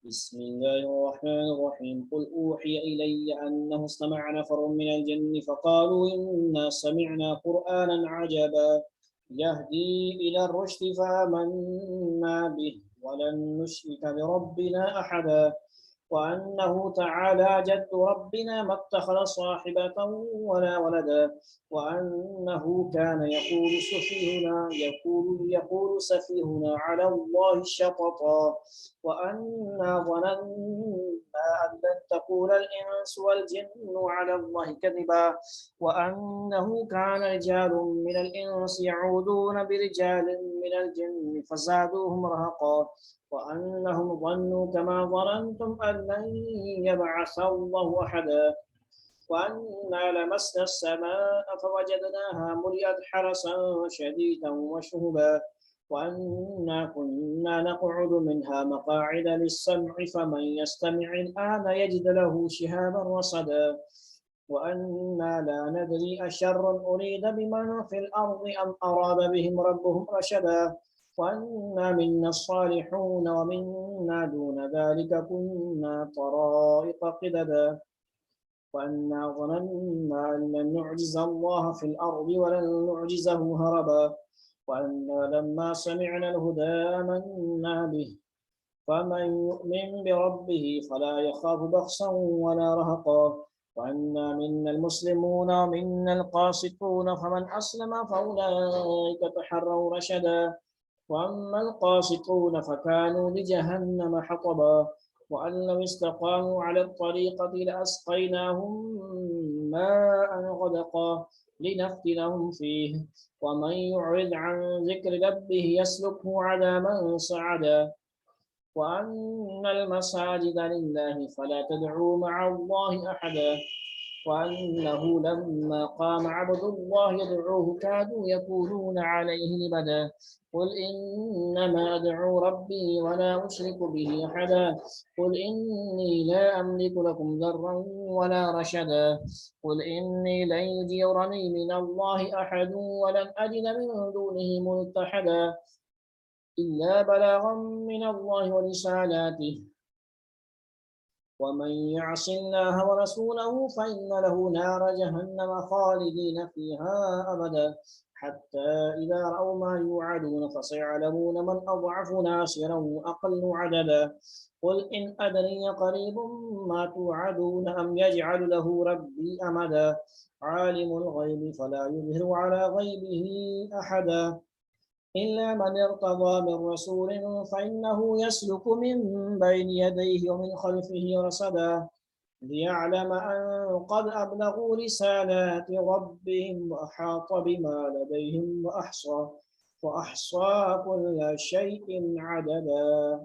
بسم الله الرحمن الرحيم قل أوحي إلي أنه استمع نفر من الجن فقالوا إنا سمعنا قرآنا عجبا يهدي إلى الرشد فآمنا به ولن نشرك بربنا أحدا وأنه تعالى جد ربنا ما اتخذ صاحبة ولا ولدا وأنه كان يقول سفيهنا على الله شططا وأنا ظننا أن لن تقول الإنس والجن على الله كذبا وأنه كان رجال من الإنس يعوذون برجال من الجن فزادوهم رهقا وأنهم ظنوا كما ظننتم أن لن يبعث الله أحدا وأنا لمسنا السماء فوجدناها ملئت حرسا شديدا وشهبا وأنا كنا نقعد منها مقاعد للسمع فمن يستمع الآن يجد له شهابا رصدا وأنا لا ندري أشر أريد بمن في الأرض أم أراد بهم ربهم رشدا وأنا منا الصالحون ومنا دون ذلك كنا طرائق قددا وأنا ظننا أن لن نعجز الله في الأرض ولن نعجزه هربا وأنا لما سمعنا الهدى آمنا به فمن يؤمن بربه فلا يخاف بخسا ولا رهقا وأنا منا المسلمون ومنا القاسطون فمن أسلم فأولئك تحروا رشدا وأما القاسطون فكانوا لجهنم حطبا وأن لو استقاموا على الطريقة لأسقيناهم ماء غدقا لنفتنهم فيه ومن يعرض عن ذكر ربه يسلكه عذابا صعدا وأن المساجد لله فلا تدعوا مع الله أحدا وأنه لما قام عبد الله يدعوه كادوا يكونون عليه لبدا قل إنما أدعو ربي ولا أشرك به أحدا قل إني لا أملك لكم ضرا ولا رشدا قل إني لن يجيرني من الله أحد ولن أجد من دونه ملتحدا إلا بلاغا من الله ورسالاته ومن يعص الله ورسوله فإن له نار جهنم خالدين فيها أبدا حتى إذا رأوا ما يوعدون فسيعلمون من أضعف ناصرا وأقل عددا قل إن أدري قريب ما توعدون أم يجعل له ربي أمدا عالم الغيب فلا يظهر على غيبه أحدا إلا من ارتضى من رسول فإنه يسلك من بين يديه ومن خلفه رصدا ليعلم أن قد أبلغوا رسالات ربهم وأحاط بما لديهم وأحصى كل شيء عددا.